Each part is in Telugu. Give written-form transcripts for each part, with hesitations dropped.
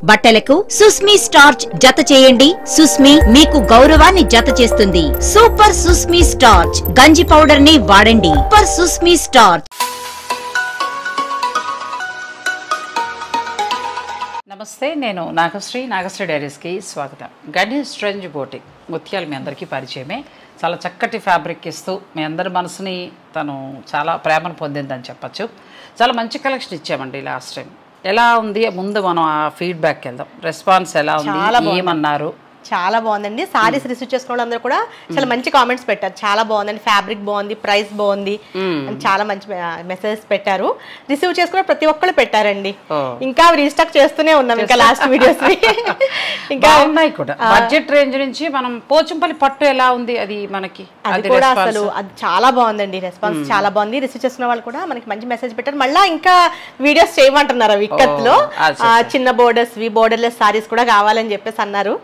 బట్టలకు సుస్మి స్టార్చ్ జత చేయండి. సుస్మి మీకు గౌరవాన్ని జత చేస్తుంది. సూపర్ సుస్మి స్టార్చ్ గంజి పౌడర్ ని వాడండి. Super Susmi starch. నమస్తే, నేను నాగశ్రీ డైరీస్కి స్వాగతం. గణేష్ ట్రెంజ్ బోటిక్ ముత్యాలు మీ అందరికీ పరిచయమే. చాలా చక్కటి ఫ్యాబ్రిక్ ఇస్తూ మీ అందరి మనసుని తను చాలా ప్రేమను పొందిందని చెప్పచ్చు. చాలా మంచి కలెక్షన్ ఇచ్చామండి లాస్ట్ టైం. ఎలా ఉంది ముందు మనం ఆ ఫీడ్బ్యాక్ వెళ్దాం. రెస్పాన్స్ ఎలా ఉంది, ఏమన్నారు? చాలా బాగుందండి. సారీస్ రిసీవ్ చేసుకున్న వాళ్ళందరూ కూడా చాలా మంచి కామెంట్స్ పెట్టారు. చాలా బాగుందండి, ఫ్యాబ్రిక్ బాగుంది, ప్రైస్ బాగుంది అని చాలా మంచి మెసేజెస్ పెట్టారు. రిసీవ్ చేసుకున్న ప్రతి ఒక్కళ్ళు పెట్టారండి. ఇంకా రీస్టాక్ చేస్తూనే ఉన్నాం ఇంకా లాస్ట్ వీడియోస్. ఇంకా ఉన్నాయి కూడా. బడ్జెట్ రేంజ్ నుంచి మనం పోచంపల్లి పట్టు ఎలా ఉంది అది మనకి అది కూడా అసలు అది చాలా బాగుందండి. రెస్పాన్స్ చాలా బాగుంది. రిసీవ్ చేసుకున్న వాళ్ళు కూడా మనకి మంచి మెసేజ్ పెట్టారు. మళ్ళీ ఇంకా వీడియోస్ చేయమంటున్నారు. విక్కత్లో చిన్న బోర్డర్స్ బోర్డర్లెస్ సారీస్ కూడా కావాలని చెప్పేసి అన్నారు.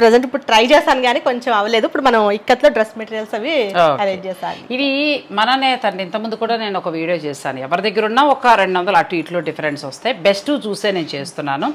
ప్రజెంట్ ఇప్పుడు ట్రై చేశాను కానీ కొంచెం అవ్వలేదు. ఇప్పుడు మనం ఇక్కత్లో డ్రెస్ మెటీరియల్స్ అవి అరేంజ్ చేశాను. ఇవి మననే తండ్రి ఇంతకుముందు కూడా నేను ఒక వీడియో చేశాను. ఎవరి దగ్గర ఉన్నా ఒక 200 అటు ఇట్లో డిఫరెన్స్ వస్తాయి. బెస్ట్ చూసే నేను చేస్తున్నాను.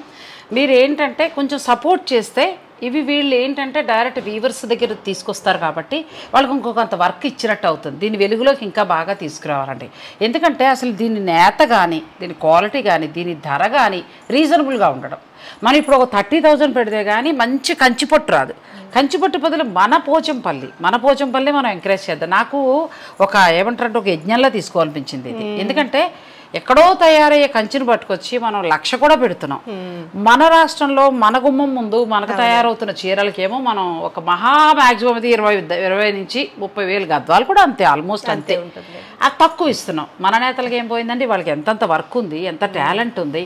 మీరు ఏంటంటే కొంచెం సపోర్ట్ చేస్తే ఇవి వీళ్ళు ఏంటంటే డైరెక్ట్ వీవర్స్ దగ్గర తీసుకొస్తారు కాబట్టి వాళ్ళకి ఇంకొకంత వర్క్ ఇచ్చినట్టు అవుతుంది. దీని వెలుగులోకి ఇంకా బాగా తీసుకురావాలండి. ఎందుకంటే అసలు దీని నేత కానీ, దీని క్వాలిటీ కానీ, దీని ధర కానీ రీజనబుల్గా ఉండడం. మనం ఇప్పుడు ఒక 30,000 పెడితే కానీ మంచి కంచిపట్టు రాదు. కంచిపట్టు బదులు మన పోచంపల్లి మనం ఎంకరేజ్ చేద్దాం. నాకు ఒక ఏమంటారంటే ఒక యజ్ఞంలో తీసుకోవాలనిపించింది ఇది. ఎందుకంటే ఎక్కడో తయారయ్యే కంచిని పట్టుకొచ్చి మనం 1,00,000 కూడా పెడుతున్నాం. మన రాష్ట్రంలో మన గుమ్మం ముందు మనకు తయారవుతున్న చీరలకేమో మనం ఒక మ్యాక్సిమం అది 20 నుంచి 30,000 గద్వాలు కూడా అంతే, ఆల్మోస్ట్ అంతే. అది తక్కువ ఇస్తున్నాం. మన నేతలకి ఏం పోయిందండి, వాళ్ళకి ఎంతంత వర్క్ ఉంది, ఎంత టాలెంట్ ఉంది.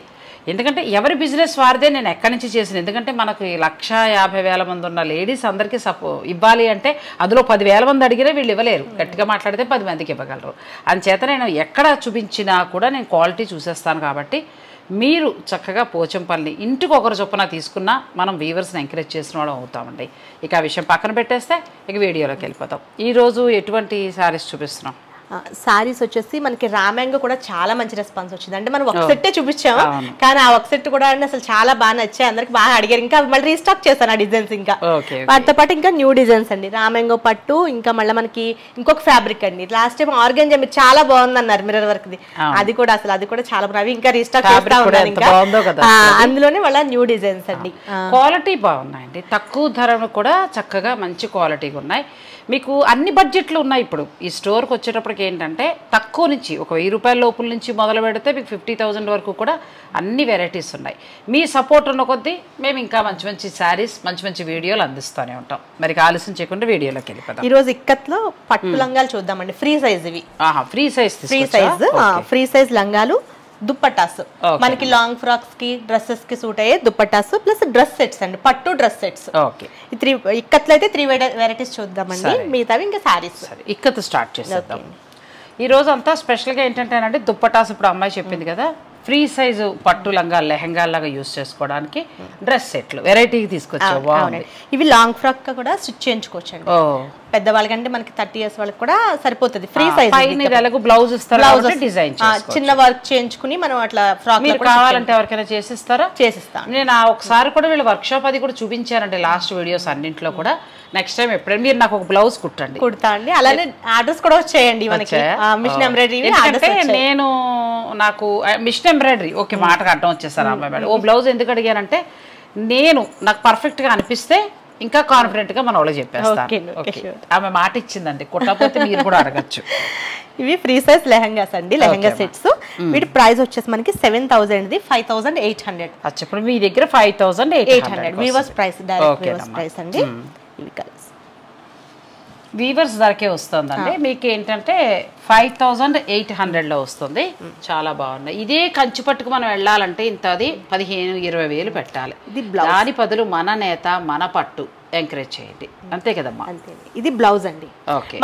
ఎందుకంటే ఎవరి బిజినెస్ వారిదే. నేను ఎక్కడి నుంచి చేసిన, ఎందుకంటే మనకు 1,50,000 మంది ఉన్న లేడీస్ అందరికీ ఇవ్వాలి అంటే అందులో 10,000 మంది అడిగినా వీళ్ళు ఇవ్వలేరు. గట్టిగా మాట్లాడితే 10 మందికి ఇవ్వగలరు. అందుచేత నేను ఎక్కడ చూపించినా కూడా నేను క్వాలిటీ చూసేస్తాను. కాబట్టి మీరు చక్కగా పోచంపల్లి ఇంటికి ఒకరు చొప్పున తీసుకున్నా మనం వీవర్స్ని ఎంకరేజ్ చేసిన వాళ్ళం అవుతామండి. ఇక ఆ విషయం పక్కన పెట్టేస్తే ఇక వీడియోలోకి వెళ్ళిపోతాం. ఈరోజు ఎటువంటి శారీస్ చూపిస్తున్నాం? సారీస్ వచ్చేసి మనకి రామ్యాంగో కూడా చాలా మంచి రెస్పాన్స్ వచ్చింది. అంటే మనం ఒక సెట్టే చూపించాము కానీ ఆ ఒక సెట్ కూడా అసలు చాలా బాగా నచ్చాయి. అందరికి బాగా అడిగారు. ఇంకా మళ్ళీ రీస్టాక్ చేశాను ఆ డిజైన్స్. ఇంకా వాటితో పాటు ఇంకా న్యూ డిజైన్స్ అండి. రామ్యాంగో పట్టు, ఇంకా మళ్ళీ మనకి ఇంకొక ఫ్యాబ్రిక్ అండి. లాస్ట్ టైం ఆర్గంజా మీరు చాలా బాగుంది అన్నారు, మిర్రర్ వర్క్ ది. అది కూడా చాలా బాగుంది. ఇంకా రీస్టాక్ చేస్తా ఉన్నారు. ఇంకా అందులోనే మళ్ళీ న్యూ డిజైన్స్ అండి. క్వాలిటీ బాగున్నాయండి. తక్కువ ధరలు కూడా చక్కగా మంచి క్వాలిటీగా ఉన్నాయి. మీకు అన్ని బడ్జెట్లు ఉన్నాయి. ఇప్పుడు ఈ స్టోర్కి వచ్చేటప్పటికి ఏంటంటే తక్కువ నుంచి ఒక 1,000 రూపాయల లోపల నుంచి మొదలు పెడితే మీకు 50,000 వరకు కూడా అన్ని వెరైటీస్ ఉన్నాయి. మీ సపోర్ట్ ఉన్న కొద్దీ మేము ఇంకా మంచి మంచి శారీస్, మంచి మంచి వీడియోలు అందిస్తూనే ఉంటాం. మరి ఆలస్యం చేయకుండా వీడియోలోకి వెళ్ళిపోతాం. ఈ రోజు ఇక్కత్లో పట్టు లంగాలు చూద్దామండి. ఫ్రీ సైజ్ ఇవి. ఫ్రీ సైజ్ లంగాలు, దుప్పటాస్ మనకి లాంగ్ ఫ్రాక్స్ కి, డ్రెస్సెస్ కి సూట్ అయ్యే దుప్పటాస్ ప్లస్ డ్రెస్ సెట్స్ అండి. పట్టు డ్రెస్ సెట్స్. ఇక్కత్లో అయితే 3 వెరైటీస్ చూద్దామండి. మిగతావి ఇంకా సారీస్. ఇక్కత్ స్టార్ట్ చేసేద్దాం. ఈ రోజు అంతా స్పెషల్గా ఏంటంటేనండి దుప్పటాస్. ఇప్పుడు అమ్మాయి చెప్పింది కదా, ఫ్రీ సైజు పట్టు లంగా లెహంగాలాగా యూజ్ చేసుకోవడానికి డ్రెస్ సెట్లు వెరైటీకి తీసుకొచ్చావు. ఇవి లాంగ్ ఫ్రాక్ కూడా స్టిచ్ చేయించుకోవచ్చు అండి. పెద్దవాళ్ళకంటే మనకి 30 years వాళ్ళకి కూడా సరిపోతుంది. ఫ్రీ సైజ్ బ్లౌజ్ ఇస్తారు, డిజైన్ చిన్న వర్క్ చేయించుకుని మనం అట్లా ఫ్రాక్ కావాలంటే ఎవరికైనా చేసిస్తారా? చేసిస్తాం. నేను ఒకసారి కూడా వీళ్ళు వర్క్ షాప్ అది కూడా చూపించారండి లాస్ట్ వీడియోస్ అన్నింటిలో కూడా. నెక్స్ట్ టైం ఎప్పుడైనా మీరు నాకు ఒక బ్లౌజ్ కుడతా అండి. అలానే ఆర్డర్స్ కూడా వచ్చేయండి మనకి. మిషన్ ఎంబ్రాయిడరీ నేను నాకు మిషన్ ఎంబ్రాయిడరీ ఓకే మాటకు అడ్డం వచ్చేసారు అమ్మాయి మేడం. ఓ బ్లౌజ్ ఎందుకు అడిగానంటే నాకు పర్ఫెక్ట్గా అనిపిస్తే ఇంకా కాన్ఫిడెంట్ గా మన వాళ్ళు చెప్పేస్తాను. ఆమె మాట ఇచ్చిందండి, కుట్టకపోతే మీరు కూడా అడగచ్చు. ఇవి ఫ్రీ సైజ్ లెహంగాస్ అండి, లెహంగా సెట్స్. వీటి ప్రైస్ వచ్చేసి మనకి 7,000, 5,800. ఇప్పుడు మీ దగ్గర 5,800 weavers price, direct weavers price అండి. ఇవి కలర్స్ వీవర్స్ ధరకే వస్తుందండి. మీకు ఏంటంటే 5,800లో వస్తుంది. చాలా బాగున్నాయి. ఇదే కంచి పట్టుకు మనం వెళ్ళాలంటే ఇంత అది 15-20 పెట్టాలి. దాని బదులు మన నేత, మన పట్టు ఎంకరేజ్ చేయండి. అంతే కదమ్మా. ఇది బ్లౌజ్ అండి.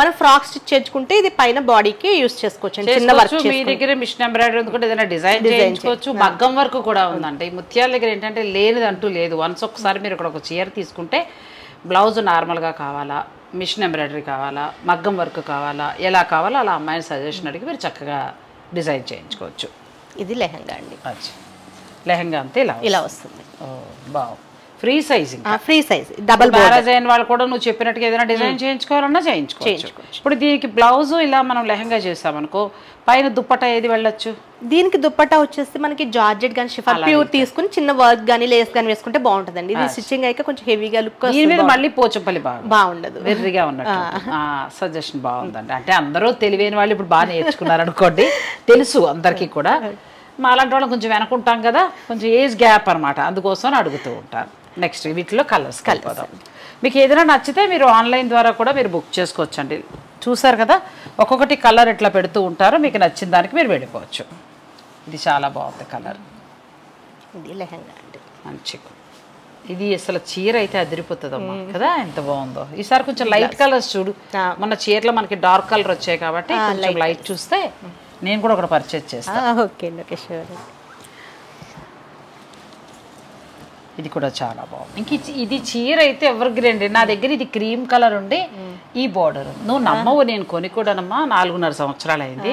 మనం ఫ్రాక్ స్టిచ్ చేసుకుంటే ఇది పైన బాడీకి యూస్ చేసుకోవచ్చు. చిన్న వర్క్ మీ దగ్గర మిషన్ ఎంబ్రాయిడరీ ఎందుకంటే ఏదైనా డిజైన్ చేయించుకోవచ్చు. మగ్గం వర్క్ కూడా ఉందండి. ముత్యాల దగ్గర ఏంటంటే లేనిదంటూ లేదు. వన్స్ ఒకసారి మీరు ఇక్కడ ఒక చీర తీసుకుంటే బ్లౌజ్ నార్మల్గా కావాలా, మిషన్ ఎంబ్రాయిడరీ కావాలా, మగ్గం వర్క్ కావాలా, ఎలా కావాలో అలా అమ్మాయిని సజెషన్ అడిగి మీరు చక్కగా డిజైన్ చేయించుకోవచ్చు. ఇది లెహంగా అండి. లెహంగా అంతే ఇలా వస్తుంది. బాగుంది. Free size, free size, double marriage అయిన వాళ్ళు కూడా నువ్వు చెప్పినట్టుగా ఏదైనా డిజైన్ చేయించుకోవాలన్నా చేయించుకోవచ్చు. ఇప్పుడు దీనికి బ్లౌజ్ ఇలా మనం లెహంగా చేసామనుకో, పైన దుప్పట్టా ఏది వెళ్ళొచ్చు? దీనికి దుప్పట్టా వచ్చేసి మనకి జార్జెట్ గానీ షిఫాన్ ప్యూర్ తీసుకుని చిన్న వర్క్ గానీ లేస్ గానీ వేసుకుంటే బాగుంటుందండి. ఇది స్టిచ్చింగ్ అయితే కొంచెం హెవీగా లుక్, దీని మీద మళ్ళీ పోచంపల్లి బాగుండదు, వెర్రిగా ఉన్నట్టు. సజెషన్ బాగుందండి. అంటే అందరూ తెలివైన వాళ్ళు ఇప్పుడు బాగా నేర్చుకున్నారు అనుకోండి, తెలుసు అందరికీ కూడా. మా అలాంటి వాళ్ళం కొంచెం వెనకుంటాం కదా, కొంచెం ఏజ్ గ్యాప్ అనమాట, అందుకోసం అడుగుతూ ఉంటారు. నెక్స్ట్ వీటిలో కలర్స్ కలిపోదాం. మీకు ఏదైనా నచ్చితే మీరు ఆన్లైన్ ద్వారా కూడా మీరు బుక్ చేసుకోవచ్చండి. చూసారు కదా, ఒక్కొక్కటి కలర్ ఎట్లా పెడుతూ ఉంటారో, మీకు నచ్చిన దానికి మీరు వెళ్ళిపోవచ్చు. ఇది చాలా బాగుంది కలర్. ఇది లెహంగా అండి, మంచిగా. ఇది అసలు చీర అయితే అదిరిపోతుందమ్మా కదా, ఎంత బాగుందో. ఈసారి కొంచెం లైట్ కలర్స్ చూడు. మన చీరలో మనకి డార్క్ కలర్ వచ్చాయి కాబట్టి కొంచెం లైట్ చూస్తే నేను కూడా ఒకటి పర్చేజ్ చేస్తాను. Okay okay, sure. ఇది కూడా చాలా బాగుంది. ఇంక ఇది చీర అయితే ఎవర్ గ్రీన్. నా దగ్గర ఇది క్రీమ్ కలర్ ఉండి ఈ బోర్డర్, నువ్వు నమ్మవు, నేను కొని కూడానమ్మా 4.5 సంవత్సరాలు అయింది,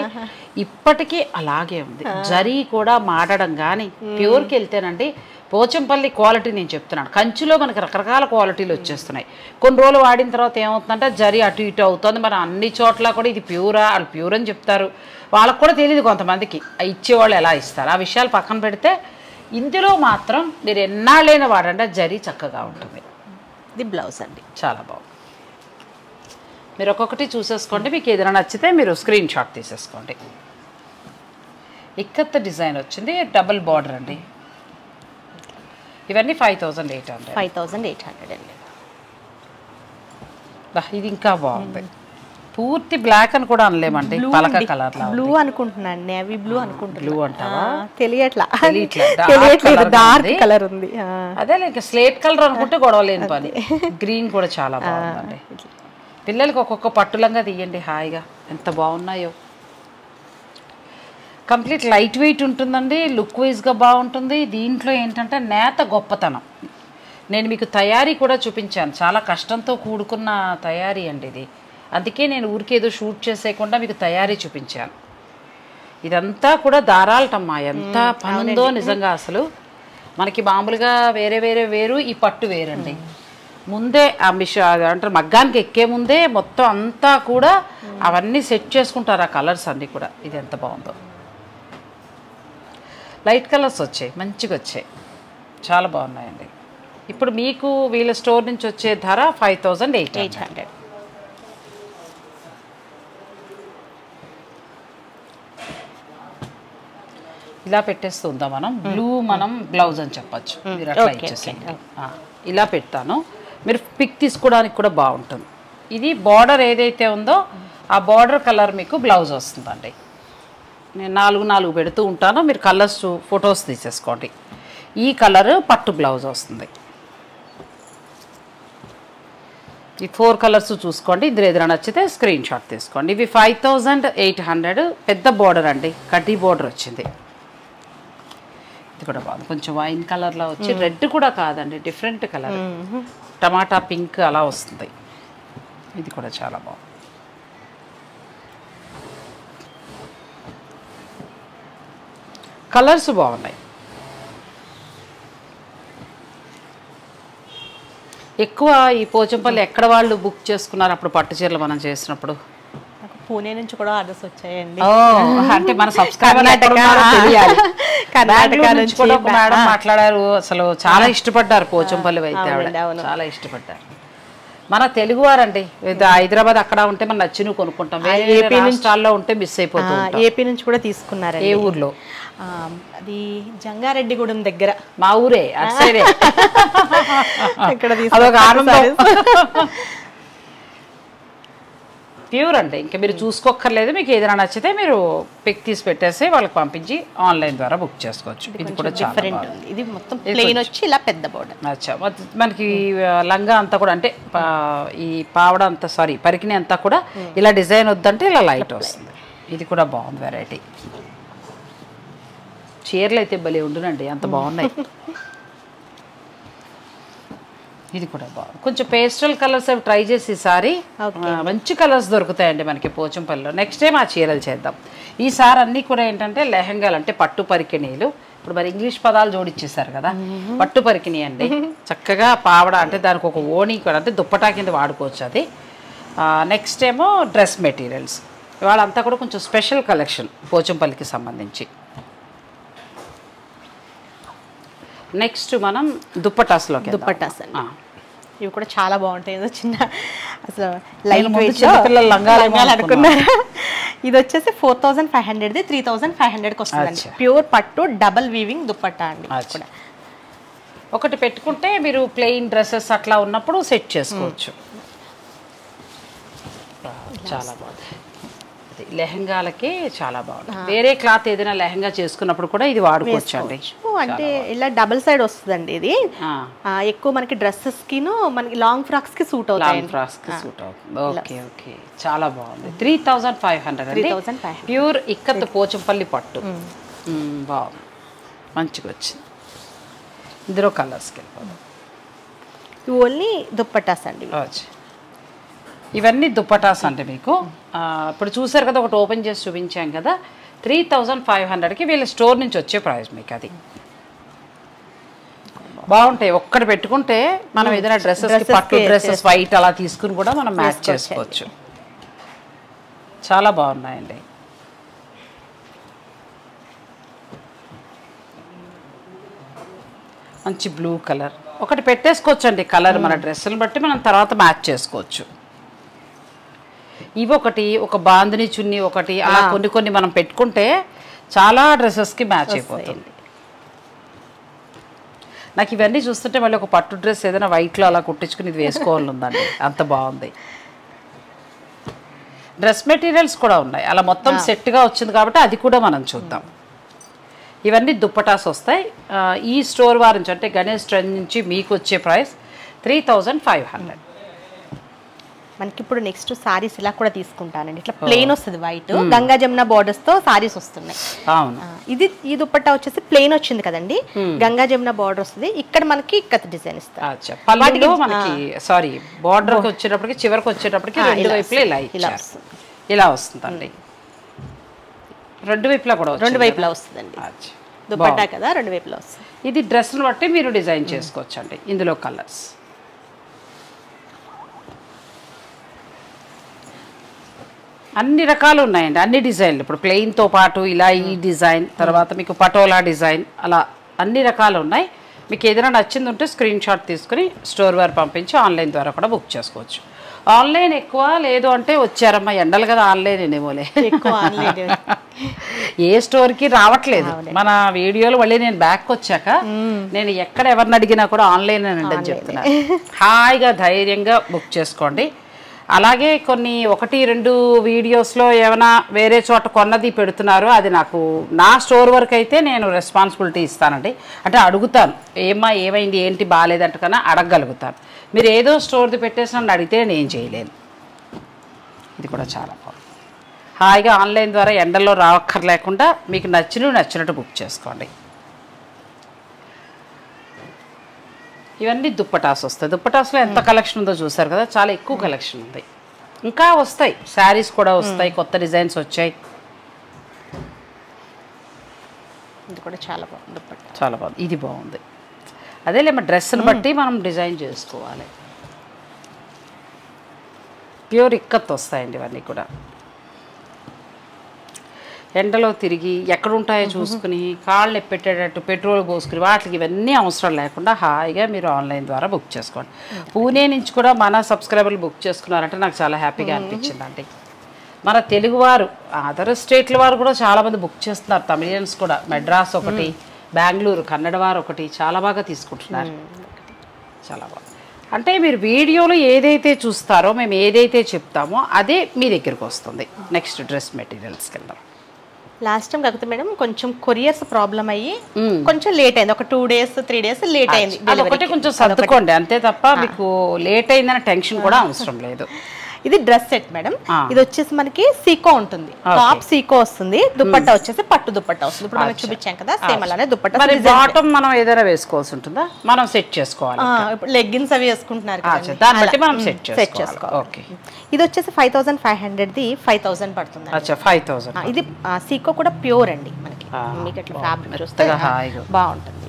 ఇప్పటికీ అలాగే ఉంది. జరీ కూడా మాడడం కానీ, ప్యూర్కి వెళ్తేనండి పోచంపల్లి క్వాలిటీ నేను చెప్తున్నాను. కంచిలో మనకి రకరకాల క్వాలిటీలు వచ్చేస్తున్నాయి. కొన్ని రోజులు వాడిన తర్వాత ఏమవుతుందంటే జరీ అటు ఇటు అవుతుంది. మన అన్ని చోట్ల కూడా ఇది ప్యూరా, వాళ్ళు ప్యూర్ అని చెప్తారు, వాళ్ళకు కూడా తెలియదు కొంతమందికి, ఇచ్చేవాళ్ళు ఎలా ఇస్తారు. ఆ విషయాలు పక్కన పెడితే ఇందులో మాత్రం మీరు ఎన్నాళ్ళైనా వాడండి, జరీ చక్కగా ఉంటుంది. ఇది బ్లౌజ్ అండి, చాలా బాగుంది. మీరు ఒక్కొక్కటి చూసేసుకోండి, మీకు ఏదైనా నచ్చితే మీరు స్క్రీన్ షాట్ తీసేసుకోండి. ఇక్కత్త డిజైన్ వచ్చింది, డబుల్ బార్డర్ అండి. ఇవన్నీ 5800. 5800 అండి. ఇది ఇంకా బాగుంది. పూర్తి బ్లాక్ అని కూడా అనలేమండి, పలక కలర్ లా. బ్లూ అనుకుంటున్నాను, నేవీ బ్లూ అనుకుంటున్నా. బ్లూ అంటావా? తెలియట్లేదు, డార్క్ కలర్ ఉంది. అదే లేక స్లేట్ కలర్ అనుకుంటే గొడవలేని పని. గ్రీన్ కూడా చాలా బాగుందండి. పిల్లలకి ఒక్కొక్క పట్టులంగా తీయండి హాయిగా, ఎంత బాగున్నాయో. కంప్లీట్ లైట్ వెయిట్ ఉంటుందండి, లుక్ వైజ్గా బాగుంటుంది. దీంట్లో ఏంటంటే నేత గొప్పతనం. నేను మీకు తయారీ కూడా చూపించాను, చాలా కష్టంతో కూడుకున్న తయారీ అండి ఇది. అందుకే నేను ఊరికేదో షూట్ చేసేయకుండా మీకు తయారీ చూపించాను. ఇదంతా కూడా దారాలటమ్మా, ఎంత పనుందో నిజంగా. అసలు మనకి మామూలుగా వేరే వేరే వేరు, ఈ పట్టు వేరండి. ముందే ఆ అంటే మగ్గానికి ఎక్కే ముందే మొత్తం అంతా కూడా అవన్నీ సెట్ చేసుకుంటారు, ఆ కలర్స్ అన్నీ కూడా. ఇది ఎంత బాగుందో. లైట్ కలర్స్ వచ్చాయి, మంచిగా వచ్చాయి, చాలా బాగున్నాయండి. ఇప్పుడు మీకు వీళ్ళ స్టోర్ నుంచి వచ్చే ధర 5800. ఇలా పెట్టేస్తుందా మనం. బ్లూ మనం బ్లౌజ్ అని చెప్పచ్చు, మీరు అట్లా ఇచ్చేసేయండి. ఇలా పెడతాను, మీరు పిక్ తీసుకోవడానికి కూడా బాగుంటుంది. ఇది బార్డర్ ఏదైతే ఉందో ఆ బార్డర్ కలర్ మీకు బ్లౌజ్ వస్తుందండి. నేను 4 పెడుతూ ఉంటాను, మీరు కలర్స్ ఫొటోస్ తీసేసుకోండి. ఈ కలర్ పట్టు బ్లౌజ్ వస్తుంది. ఈ 4 కలర్స్ చూసుకోండి, ఇందులో ఏదైనా నచ్చితే స్క్రీన్ షాట్ తీసుకోండి. ఇవి 5800. పెద్ద బార్డర్ అండి, కడ్డీ బార్డర్ వచ్చింది. ఇది కూడా బాగుంది, కొంచెం వైన్ కలర్లో వచ్చి, రెడ్ కూడా కాదండి, డిఫరెంట్ కలర్, టమాటా పింక్ అలా వస్తుంది. ఇది కూడా చాలా బాగుంది. కలర్స్ బాగున్నాయి. ఎక్కువ ఈ పోచంపల్లి ఎక్కడ వాళ్ళు బుక్ చేసుకున్నారు అప్పుడు పట్టు చీరలు మనం చేసినప్పుడు? పూణే నుంచి కూడా ఆర్డర్స్ వచ్చాయండి. అంటే మన సబ్స్క్రైబర్ తెలియాలి. కర్ణాటక నుంచి కూడా ఒక మేడం మాట్లాడారు, అసలు చాలా ఇష్టపడ్డారు పోచంపల్లి అయితే, చాలా ఇష్టపడ్డారు. మన తెలుగువారండి, హైదరాబాద్ అక్కడ ఉంటే మనం నచ్చి కొనుక్కుంటాం, ఏపీ రాష్ట్రాల్లో ఉంటే మిస్ అయిపోతాం. ఏపీ నుంచి కూడా తీసుకున్నారు. ఏ ఊర్లో? అది జంగారెడ్డిగూడెం దగ్గర, మా ఊరే, అటు సైడే. అదొక ఆనందం. ప్యూర్ అండి, ఇంకా మీరు చూసుకోక్కర్లేదు. మీకు ఏదైనా నచ్చితే మీరు పిక్ తీసి పెట్టేసి వాళ్ళకి పంపించి ఆన్లైన్ ద్వారా బుక్ చేసుకోవచ్చు. ఇది కూడా డిఫరెంట్ ఉంది. ఇది మొత్తం ప్లెయిన్ వచ్చి ఇలా పెద్ద బోర్డర్. అచ్చా, మనకి లంగా అంతా కూడా అంటే ఈ పావడ అంతా, సారీ పరికిణి అంతా కూడా ఇలా డిజైన్ వద్దంటే ఇలా లైట్ వస్తుంది. ఇది కూడా బాగుంది వెరైటీ. చీరలు అయితే భలే ఉండునండి, అంత బాగున్నాయి. ఇది కూడా బాగుంది. కొంచెం పేస్టల్ కలర్స్ అవి ట్రై చేసి ఈసారి మంచి కలర్స్ దొరుకుతాయండి మనకి పోచంపల్లిలో. నెక్స్ట్ టైం ఆ చీరలు చేద్దాం. ఈసారి అన్నీ కూడా ఏంటంటే లెహంగాలు, అంటే పట్టు పరికిణీలు, ఇప్పుడు మరి ఇంగ్లీష్ పదాలు జోడిచ్చేసారు కదా, పట్టు పరికిణి అండి. చక్కగా పావడ అంటే దానికి ఒక ఓణి కూడా అంటే దుప్పటా కింద వాడుకోవచ్చు అది. నెక్స్ట్ ఏమో డ్రెస్ మెటీరియల్స్. ఇవాళ అంతా కూడా కొంచెం స్పెషల్ కలెక్షన్ పోచంపల్లికి సంబంధించి. నెక్స్ట్ మనం దుప్పటాస్లోకి. దుప్పటాస్ అండి, ఇవి కూడా చాలా బాగుంటాయి. ఏదో చిన్న అసలు చిన్నపిల్లల లంగాలు అనుకున్నారా? ఇది వచ్చేసి 4500ది 3500కి వస్తుందండి. ప్యూర్ పట్టు డబల్ వీవింగ్ దుప్పట్టా అండి. ఒకటి పెట్టుకుంటే మీరు ప్లెయిన్ డ్రెస్సెస్ అట్లా ఉన్నప్పుడు సెట్ చేసుకోవచ్చు. చాలా బాగుంది. లెహంగాలకి చాలా బాగుంది. వేరే క్లాత్ ఏదైనా లెహంగా చేసుకున్నప్పుడు కూడా ఇది వాడుకోవచ్చు అండి. అంటే ఇలా డబుల్ సైడ్ వస్తుందండి. ఇది ఎక్కువ మనకి డ్రెస్సెస్ కి మనకి లాంగ్ ఫ్రాక్స్ కి సూట్ అవుతాయి. లాంగ్ ఫ్రాక్స్ కి సూట్ అవుతుంది. ఓకే ఓకే, చాలా బాగుంది. 3500 అండి. ప్యూర్ ఇక్కత్ పోచంపల్లి పట్టు. బాగుంది, మంచిగా వచ్చింది. ఇందులో కలర్స్కి వెళ్ళిపోదాం. ఓన్లీ దుప్పటాస్ అండి. ఇవన్నీ దుప్పటాస్ అంటే మీకు ఇప్పుడు చూసారు కదా, ఒకటి ఓపెన్ చేసి చూపించాం కదా. 3500కి వీళ్ళ స్టోర్ నుంచి వచ్చే ప్రైస్ మీకు. అది బాగుంటాయి. ఒక్కటి పెట్టుకుంటే మనం ఏదైనా డ్రెస్సెస్ పట్టు డ్రెస్సెస్ వైట్ అలా తీసుకుని కూడా మనం మ్యాచ్ చేసుకోవచ్చు. చాలా బాగున్నాయండి. మంచి బ్లూ కలర్ ఒకటి పెట్టేసుకోవచ్చు అండి. కలర్ మన డ్రెస్సులను బట్టి మనం తర్వాత మ్యాచ్ చేసుకోవచ్చు. ఇవి ఒకటి, ఒక బాందిని చున్నీ ఒకటి, అలా కొన్ని కొన్ని మనం పెట్టుకుంటే చాలా డ్రెస్సెస్కి మ్యాచ్ అయిపోతుంది. నాకు ఇవన్నీ చూస్తుంటే మళ్ళీ ఒక పట్టు డ్రెస్ ఏదైనా వైట్లో అలా కుట్టించుకుని ఇది వేసుకోవాలని ఉందండి. అంత బాగుంది. డ్రెస్ మెటీరియల్స్ కూడా ఉన్నాయి. అలా మొత్తం సెట్గా వచ్చింది కాబట్టి అది కూడా మనం చూద్దాం. ఇవన్నీ దుప్పటాస్ వస్తాయి. ఈ స్టోర్ వారి నుంచి అంటే గణేష్ ట్రెండ్ నుంచి మీకు వచ్చే ప్రైస్ 3500. మనకి ఇప్పుడు నెక్స్ట్ సారీస్ ఇలా కూడా తీసుకుంటానండి. ఇట్లా ప్లెయిన్ వస్తుంది వైట్, గంగా జమున బోర్డర్స్ తో సారీస్ వస్తున్నాయి. ఇది ఈ దుప్పట్టా వచ్చేసి ప్లెయిన్ వచ్చింది కదండి, గంగా జమున బోర్డర్ వస్తుంది. ఇక్కడ మనకి ఇక్కత్ డిజైన్ ఇస్తారు. సారీ, బోర్డర్ వచ్చేటప్పటికి చివరికి వచ్చేటప్పటికి రెండు వైపులా ఇలా వస్తుందండి. రెండు వైపులా కూడా రెండు వైపులా వస్తుందండి. దుప్పట్టా కదా, రెండు వైపులా వస్తుంది. ఇది డ్రెస్ను బట్టి మీరు డిజైన్ చేసుకోవచ్చు అండి. ఇందులో కలర్స్ అన్ని రకాలు ఉన్నాయండి, అన్ని డిజైన్లు. ఇప్పుడు ప్లెయిన్తో పాటు ఇలా ఈ డిజైన్, తర్వాత మీకు పటోలా డిజైన్, అలా అన్ని రకాలు ఉన్నాయి. మీకు ఏదైనా నచ్చింది ఉంటే స్క్రీన్ షాట్ తీసుకుని స్టోర్ వారు పంపించి ఆన్లైన్ ద్వారా కూడా బుక్ చేసుకోవచ్చు. ఆన్లైన్ ఎక్కువ లేదు అంటే వచ్చారమ్మా, ఎండలు కదా ఆన్లైన్ ఏమోలే, ఏ స్టోర్కి రావట్లేదు. మన వీడియోలు మళ్ళీ నేను బ్యాక్ వచ్చాక నేను ఎక్కడ ఎవరిని అడిగినా కూడా ఆన్లైన్ అని చెప్తున్నాను. హాయిగా ధైర్యంగా బుక్ చేసుకోండి. అలాగే కొన్ని 1-2 వీడియోస్లో ఏమైనా వేరే చోట కొన్నది పెడుతున్నారు, అది నాకు నా స్టోర్ వరకు అయితే నేను రెస్పాన్సిబిలిటీ ఇస్తానండి. అంటే అడుగుతాను, ఏమైంది ఏంటి బాగాలేదంట కన్నా అడగగలుగుతాను. మీరు ఏదో స్టోర్ది పెట్టేసి నన్ను అడిగితే నేను చేయలేను. ఇది కూడా చాలా బాగుంది. హాయిగా ఆన్లైన్ ద్వారా ఎండల్లో రావక్కర్లేకుండా మీకు నచ్చినట్టు బుక్ చేసుకోండి. ఇవన్నీ దుప్పటాస్ వస్తాయి. దుప్పటాస్లో ఎంత కలెక్షన్ ఉందో చూసారు కదా, చాలా ఎక్కువ కలెక్షన్ ఉంది. ఇంకా వస్తాయి, శారీస్ కూడా వస్తాయి, కొత్త డిజైన్స్ వచ్చాయి. ఇది కూడా చాలా బాగుంది దుప్పట్టా, చాలా బాగుంది. ఇది బాగుంది. అదేలే మన డ్రెస్ని బట్టి మనం డిజైన్ చేసుకోవాలి. ప్యూర్ ఇక్కత్ వస్తాయండి ఇవన్నీ కూడా. ఎండలో తిరిగి ఎక్కడుంటాయో చూసుకుని కాళ్ళు ఎప్పెట్టేటట్టు పెట్రోల్ పోసుకుని వాటికి ఇవన్నీ అవసరం లేకుండా హాయిగా మీరు ఆన్లైన్ ద్వారా బుక్ చేసుకోండి. పూణే నుంచి కూడా మన సబ్స్క్రైబర్లు బుక్ చేసుకున్నారంటే నాకు చాలా హ్యాపీగా అనిపించిందండి. మన తెలుగువారు, అదర్ స్టేట్ల వారు కూడా చాలామంది బుక్ చేస్తున్నారు. తమిళియన్స్ కూడా, మెడ్రాస్ ఒకటి, బెంగళూరు, కన్నడ వారు ఒకటి చాలా బాగా తీసుకుంటున్నారు. చాలా బాగా అంటే మీరు వీడియోలో ఏదైతే చూస్తారో, మేము ఏదైతే చెప్తామో అదే మీ దగ్గరికి వస్తుంది. నెక్స్ట్ డ్రెస్ మెటీరియల్స్కి వెళ్దాం. లాస్ట్ టైం కాకపోతే మేడం కొంచెం కొరియర్స్ ప్రాబ్లం అయ్యి కొంచెం లేట్ అయింది. ఒక 2 days 3 days లేట్ అయింది. అదొకటి కొంచెం సర్దుకోండి అంతే తప్ప మీకు లేట్ అయిందన్న టెన్షన్ కూడా అవసరం లేదు. ఇది డ్రెస్ సెట్ మేడం. ఇది వచ్చేసి మనకి సీకో ఉంటుంది, టాప్ సీకో వస్తుంది, దుప్పట్టా వచ్చేసి పట్టు దుప్పట్టా వస్తుంది. ఇప్పుడు మనం చూపించాం కదా సేమ్ అలానే దుప్పట్టా. మరి బాటమ్ మనం ఏదైనా వేసుకోవాల్సి ఉంటుందా? మనం సెట్ చేసుకోవాలి. ఇప్పుడు లెగ్గిన్స్ అవి వేసుకుంటున్నారు కదా, దాన్ని బట్టి మనం సెట్ చేసుకోవాలి. ఓకే, ఇది వచ్చేసి 5500ది 5000 పడుతుంది. 5000. ఇది సీకో కూడా ప్యూర్ అండి మనకి. మీకు ఇట్లా ఫ్యాబ్రిక్ చూస్తే బాగుంటుంది.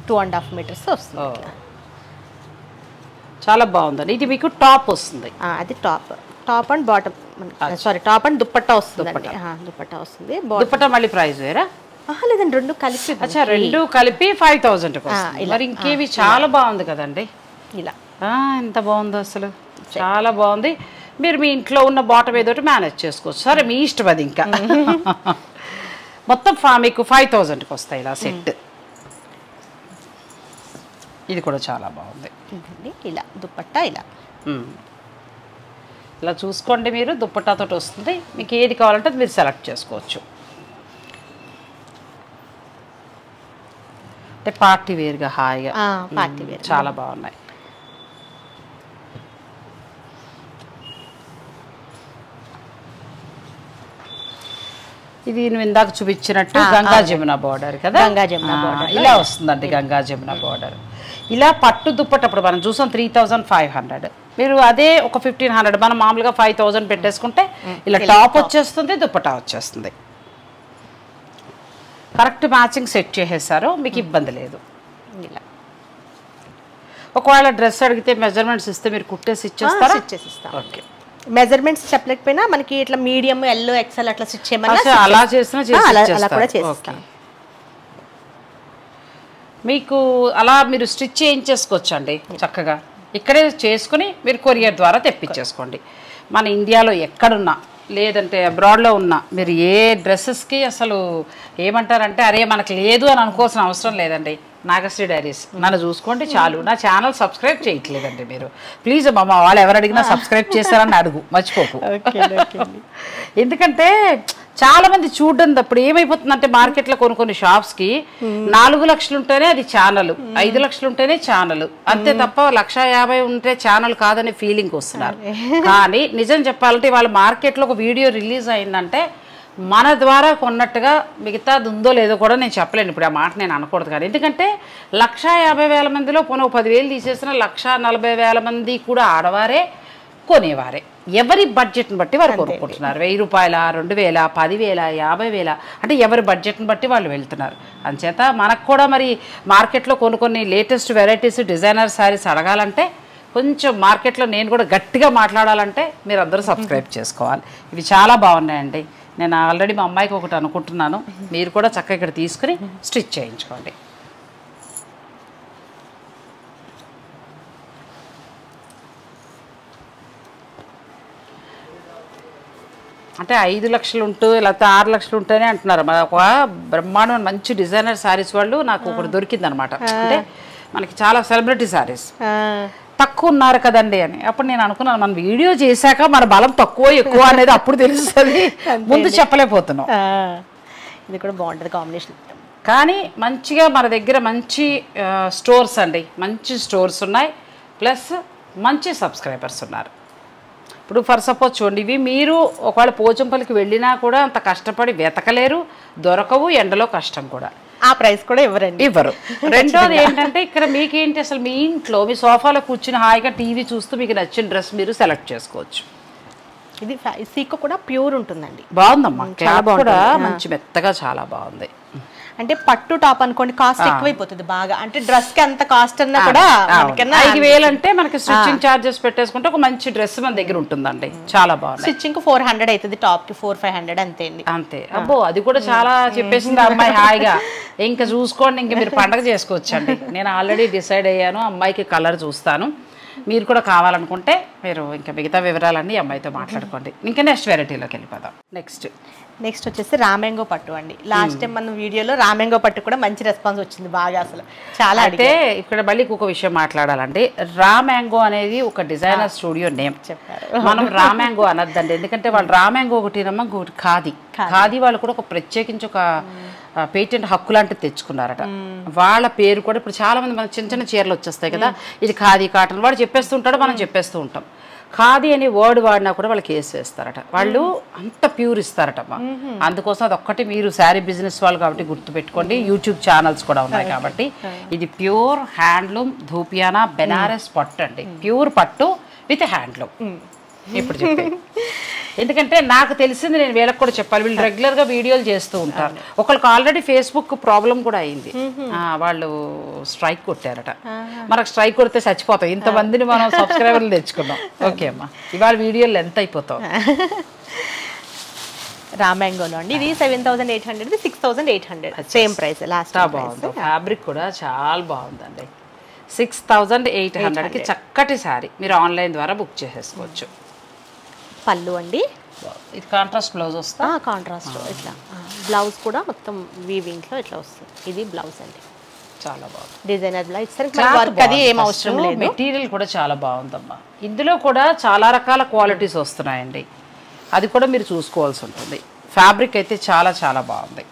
2.5 మీటర్స్ వస్తుంది. చాలా బాగుందండి. ఇది మీకు టాప్ వస్తుంది. అది top and bottom, sorry top and dupatta వస్తుంది. దుప్పట్టా వస్తుంది. దుప్పట్టా మళ్ళీ ప్రైస్ వేరా? లేదండి, రెండు కలిపి. అచ్చా, రెండు కలిపి 5000 మరి ఇంకేవి చాలా బాగుంది కదండి. ఇలా ఎంత బాగుందో అసలు, చాలా బాగుంది. మీరు మీ ఇంట్లో ఉన్న బాటమ్ ఏదోటి మేనేజ్ చేసుకోవచ్చు. సరే, మీ ఇష్టం అది. ఇంకా మొత్తం మీకు 5000కి వస్తాయి ఇలా సెట్. ఇది కూడా చాలా బాగుంది. ఇలా దుప్పట్టా ఇలా చూసుకోండి. మీరు దుప్పట్టాతో వస్తుంది. మీకు ఏది కావాలంటే అది మీరు సెలెక్ట్ చేసుకోవచ్చు. అంటే పార్టీ వేర్గా హాయిగా పార్టీ వేర్ చాలా బాగున్నాయి. ఇది నువ్వు ఇందాక చూపించినట్టు గంగా జమున బార్డర్ కదా. గంగా జమున బార్డర్ ఇలా వస్తుందండి. గంగా జమున బార్డర్ ఇలా పట్టు దుప్పట్టప్పుడు మనం చూసాం 3500. మీరు అదే ఒక 1500 మనం మామూలుగా 5000 పెట్టేసుకుంటే ఇలా టాప్ వచ్చేస్తుంది, దుప్పట్టా వచ్చేస్తుంది. కరెక్ట్ మ్యాచింగ్ సెట్ చేసేసారు, మీకు ఇబ్బంది లేదు. ఇలా ఒకవేళ డ్రెస్ అడిగితే మెజర్మెంట్స్ ఇస్తే మీరు కుట్టేసి ఇచ్చేస్తారా? ఇచ్చేసిస్తాం. ఓకే, మెజర్మెంట్స్ చెప్పలేకపోయినా మనకి ఇట్లా మీడియం, ఎల్, ఎక్సెల్ అట్లా స్టిచ్ చేయమని అలా చేసినా అలా కూడా చేస్తాం. మీకు అలా మీరు స్టిచ్ చేయించేసుకోవచ్చు అండి చక్కగా. ఇక్కడే చేసుకుని మీరు కొరియర్ ద్వారా తెప్పించేసుకోండి. మన ఇండియాలో ఎక్కడున్నా లేదంటే అబ్రాడ్లో ఉన్నా మీరు ఏ డ్రెస్సెస్కి అసలు ఏమంటారంటే అరే మనకు లేదు అని అనుకోవాల్సిన అవసరం లేదండి. నాగశ్రీ డైరీస్ నన్ను చూసుకోండి చాలు. నా ఛానల్ సబ్స్క్రైబ్ చేయట్లేదండి మీరు. ప్లీజ్ అమ్మ, వాళ్ళు ఎవరు అడిగినా సబ్స్క్రైబ్ చేస్తారని అడుగు, మర్చిపోకు. ఎందుకంటే చాలా మంది చూడడం తప్పుడు ఏమైపోతుందంటే మార్కెట్లో కొన్ని షాప్స్కి 4 లక్షలు ఉంటేనే అది ఛానల్, 5 లక్షలు ఉంటేనే ఛానల్, అంతే తప్ప 150,000 ఉంటే ఛానల్ కాదనే ఫీలింగ్ వస్తున్నారు. కానీ నిజం చెప్పాలంటే వాళ్ళ మార్కెట్లో ఒక వీడియో రిలీజ్ అయిందంటే మన ద్వారా కొన్నట్టుగా మిగతాది ఉందో లేదో కూడా నేను చెప్పలేను. ఇప్పుడు ఆ మాట నేను అనకూడదు. కానీ ఎందుకంటే 150,000 మందిలో పోనీ 10,000 తీసేసిన 140,000 మంది కూడా ఆడవారే, కొనేవారే. ఎవరి బడ్జెట్ని బట్టి వారు కొనుక్కుంటున్నారు. 1000 రూపాయల, 2000, 10,000, 50,000 అంటే ఎవరి బడ్జెట్ని బట్టి వాళ్ళు వెళ్తున్నారు. అంచేత మనకు కూడా మరి మార్కెట్లో కొన్ని లేటెస్ట్ వెరైటీస్ డిజైనర్ శారీస్ అడగాలంటే కొంచెం మార్కెట్లో నేను కూడా గట్టిగా మాట్లాడాలంటే మీరు అందరూ సబ్స్క్రైబ్ చేసుకోవాలి. ఇవి చాలా బాగున్నాయండి. నేను ఆల్రెడీ మా అమ్మాయికి ఒకటి అనుకుంటున్నాను. మీరు కూడా చక్కగా ఇక్కడ తీసుకుని స్టిచ్ చేయించుకోండి. అంటే 5 లక్షలు ఉంటూ లేకపోతే 6 లక్షలు ఉంటేనే అంటున్నారు. ఒక బ్రహ్మాండమైన మంచి డిజైనర్ శారీస్ వాళ్ళు నాకు ఒకటి దొరికిందనమాట. అంటే మనకి చాలా సెలబ్రిటీ శారీస్ తక్కువ ఉన్నారు కదండి అని. అప్పుడు నేను అనుకున్నాను మన వీడియో చేశాక మన బలం తక్కువ ఎక్కువ అనేది అప్పుడు తెలుస్తుంది, ముందు చెప్పలేకపోతున్నాం. ఇది కూడా బాగుంటుంది కాంబినేషన్. కానీ మంచిగా మన దగ్గర మంచి స్టోర్స్ అండి, మంచి స్టోర్స్ ఉన్నాయి, ప్లస్ మంచి సబ్స్క్రైబర్స్ ఉన్నారు. ఇప్పుడు ఫర్ సపోజ్ చూడండి, ఇవి మీరు ఒకవేళ పోచంపల్లికి వెళ్ళినా కూడా అంత కష్టపడి వెతకలేరు, దొరకవు, ఎండలో కష్టం కూడా. ఆ ప్రైస్ కూడా ఇవ్వరు. రెండోది ఏంటంటే ఇక్కడ మీకేంటి అసలు మీ ఇంట్లో మీ సోఫాలో కూర్చుని హాయిగా టీవీ చూస్తూ మీకు నచ్చిన డ్రెస్ మీరు సెలెక్ట్ చేసుకోవచ్చు. ఇది సీకో కూడా ప్యూర్ ఉంటుందండి. బాగుందమ్మా, క్లాత్ కూడా మంచి మెత్తగా చాలా బాగుంది. అంటే పట్టు టాప్ అనుకోండి కాస్ట్ ఎక్కువైపోతుంది బాగా. అంటే డ్రెస్ కి అంత కాస్ట్ అన్నా కూడా 5,000 అంటే మనకి స్టిచ్చింగ్ చార్జెస్ పెట్టేసుకుంటే ఒక మంచి డ్రెస్ మన దగ్గర ఉంటుందండి. చాలా బాగుంది. స్టిచ్చింగ్ 400 అవుతుంది, టాప్ కి 400-500 అంతే అండి. అంతే. అబ్బో, అది కూడా చాలా చెప్పేసింది అమ్మాయి హాయిగా. ఇంకా చూసుకోండి, ఇంకా మీరు పండగ చేసుకోవచ్చండి. నేను ఆల్రెడీ డిసైడ్ అయ్యాను, అమ్మాయికి కలర్ చూస్తాను. మీరు కూడా కావాలనుకుంటే మీరు ఇంకా మిగతా వివరాలన్నీ అమ్మాయితో మాట్లాడుకోండి. ఇంకా నెక్స్ట్ వెరైటీలోకి వెళ్ళిపోదాం. నెక్స్ట్ వచ్చేసి రామ్యాంగో పట్టు అండి. లాస్ట్ టైం మన వీడియోలో రామ్యాంగో పట్టు కూడా మంచి రెస్పాన్స్ వచ్చింది బాగా. అసలు చాలా అయితే ఇక్కడ మళ్ళీ ఒక విషయం మాట్లాడాలంటే, రామ్యాంగో అనేది ఒక డిజైనర్ స్టూడియో నేమ్ చెప్పారు. మనం రామ్యాంగో అనద్దండి, ఎందుకంటే వాళ్ళు రామ్యాంగో ఒకటినమ్మా, ఇంకొకటి ఖాదీ వాళ్ళు కూడా ఒక ప్రత్యేకించి ఒక పేటెంట్ హక్కు లాంటిది తెచ్చుకున్నారట. వాళ్ళ పేరు కూడా ఇప్పుడు చాలా మంది మన చిన్న చిన్న చీరలు వచ్చేస్తాయి కదా, ఇది ఖాదీ కాటన్ వాడు చెప్పేస్తూ ఉంటాడు, మనం చెప్పేస్తూ ఉంటాం. ఖాదీ అనే వర్డ్ వాడినా కూడా వాళ్ళు కేసు వేస్తారట. వాళ్ళు అంత ప్యూర్ ఇస్తారటమ్మా. అందుకోసం అది ఒక్కటి మీరు శారీ బిజినెస్ వాళ్ళు కాబట్టి గుర్తుపెట్టుకోండి. యూట్యూబ్ ఛానల్స్ కూడా ఉన్నాయి కాబట్టి. ఇది ప్యూర్ హ్యాండ్లూమ్ ధూపియానా బెనారస్ పట్టు అండి. ప్యూర్ పట్టు విత్ హ్యాండ్లూమ్. ఇప్పుడు చెప్పండి. ఎందుకంటే నాకు తెలిసింది నేను వీళ్ళకి కూడా చెప్పాలి, వీళ్ళు రెగ్యులర్గా వీడియోలు చేస్తూ ఉంటారు. ఒకళ్ళకి ఆల్రెడీ ఫేస్బుక్ ప్రాబ్లం కూడా అయింది, వాళ్ళు స్ట్రైక్ కొట్టారట. మనకు స్ట్రైక్ కొడితే చచ్చిపోతాం, ఇంతమందిని మనం సబ్స్క్రైబర్లు తెచ్చుకున్నాం. ఓకే అమ్మా, ఇవాళ వీడియోలు ఎంత అయిపోతాం. రామ్యాంగోలో అండి, ఇది 7,800, ఇది 6,800, సేమ్ ప్రైస్. లాస్ట్ బాగుంది, ఫ్యాబ్రిక్ కూడా చాలా బాగుందండి. 6,800కి చక్కటి శారీ మీరు ఆన్లైన్ ద్వారా బుక్ చేసేసుకోవచ్చు. పళ్ళు అండి, ఇది కాంట్రాస్ట్ బ్లౌజ్ వస్తా, కాంట్రాస్ట్ ఇట్లా. బ్లౌజ్ కూడా మొత్తం వీవింగ్లో ఇట్లా వస్తుంది. ఇది బ్లౌజ్ అండి, చాలా బాగుంది. డిజైనర్ బ్లౌజ్, అది ఏం అవసరం లేదు. మెటీరియల్ కూడా చాలా బాగుందమ్మా. ఇందులో కూడా చాలా రకాల క్వాలిటీస్ వస్తున్నాయండి, అది కూడా మీరు చూసుకోవాల్సి ఉంటుంది. ఫ్యాబ్రిక్ అయితే చాలా చాలా బాగుంది.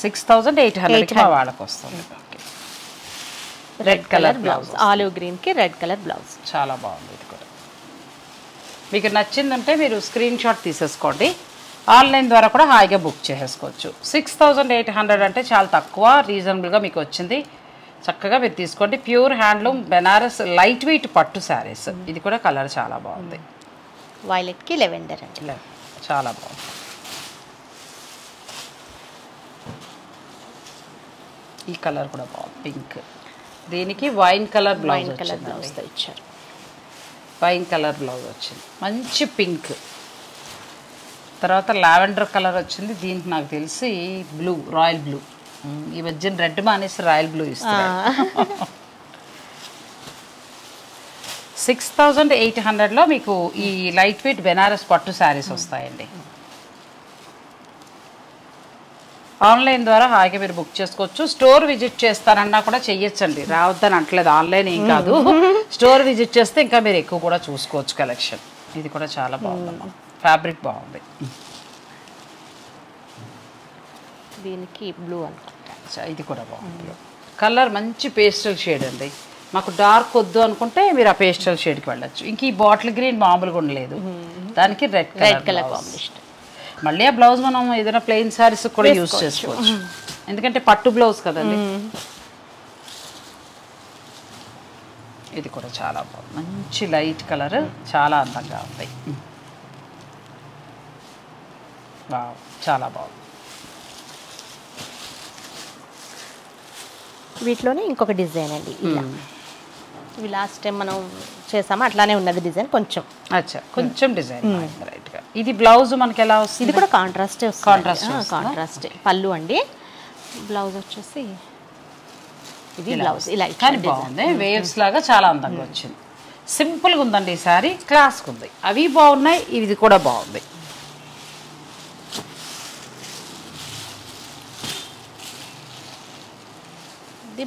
6,800 వాళ్ళకి వస్తుంది. Red colour blouse, olive green కి రెడ్ కలర్ బ్లౌజ్, చాలా బాగుంది. ఇది కూడా మీకు నచ్చిందంటే మీరు స్క్రీన్ షాట్ తీసేసుకోండి, ఆన్లైన్ ద్వారా కూడా హాయిగా బుక్ చేసేసుకోవచ్చు. 6,800 అంటే చాలా తక్కువ, రీజనబుల్గా మీకు వచ్చింది. చక్కగా మీరు తీసుకోండి. Pure handloom Banaras light weight పట్టు శారీస్. ఇది కూడా కలర్ చాలా బాగుంది, వైలెట్ కి లెవెండర్ అంటే చాలా బాగుంది. ఈ కలర్ కూడా బాగుంది, పింక్. దీనికి వైన్ కలర్ బ్లౌజ్ ఇచ్చారు, వైన్ కలర్ బ్లౌజ్ వచ్చింది, మంచి పింక్. తర్వాత లావెండర్ కలర్ వచ్చింది. దీనికి నాకు తెలిసి బ్లూ, రాయల్ బ్లూ. ఈ మధ్యన రెడ్ మానేసి రాయల్ బ్లూ ఇస్తారు. 6,800లో మీకు ఈ లైట్ వెయిట్ బెనారస్ పట్టు శారీస్ వస్తాయండి. ఆన్లైన్ ద్వారా హాయిగా మీరు బుక్ చేసుకోవచ్చు. స్టోర్ విజిట్ చేస్తానన్నా కూడా చెయ్యొచ్చండి, రావద్దని అంటలేదు. ఆన్లైన్ ఏం కాదు, స్టోర్ విజిట్ చేస్తే ఇంకా మీరు ఎక్కువ కూడా చూసుకోవచ్చు కలెక్షన్. ఇది కూడా చాలా బాగుందమ్మా, ఫ్యాబ్రిక్ బాగుంది. దీనికి బ్లూ అనుకుంటా, ఇది కూడా బాగుంది. కలర్ మంచి పేస్టల్ షేడ్ అండి. మాకు డార్క్ వద్దు అనుకుంటే మీరు ఆ పేస్టల్ షేడ్కి వెళ్ళచ్చు. ఇంక ఈ బాటిల్ గ్రీన్ మామూలుగా ఉండలేదు, దానికి రెడ్ కలర్ కాంబినేషన్. మళ్ళీ ఆ బ్లౌజ్ మనం ఏదైనా ప్లెయిన్ శారీస్ కూడా యూజ్ చేసుకోవచ్చు, ఎందుకంటే పట్టు బ్లౌజ్ కదండి. ఇది కూడా చాలా బాగుంది, మంచి లైట్ కలర్, చాలా అందంగా ఉంది. చాలా బాగుంది. వీటిలోనే ఇంకొక డిజైన్ అండి, ఇవి లాస్ట్ టైం మనం చేసామా అట్లానే ఉన్నది డిజైన్, కొంచెం కొంచెం డిజైన్ రైట్గా. ఇది బ్లౌజ్ మనకి ఎలా వస్తుంది? ఇది కూడా కాంట్రాస్టే వస్తుంది, కాంట్రాస్టే. పళ్ళు అండి, బ్లౌజ్ వచ్చేసి ఇది బ్లౌజ్ ఇలా కానీ బాగుంది, వేవ్స్ లాగా చాలా అందంగా వచ్చింది. సింపుల్గా ఉందండి ఈ శారీ, క్లాస్గా ఉంది. అవి బాగున్నాయి, ఇది కూడా బాగుంది.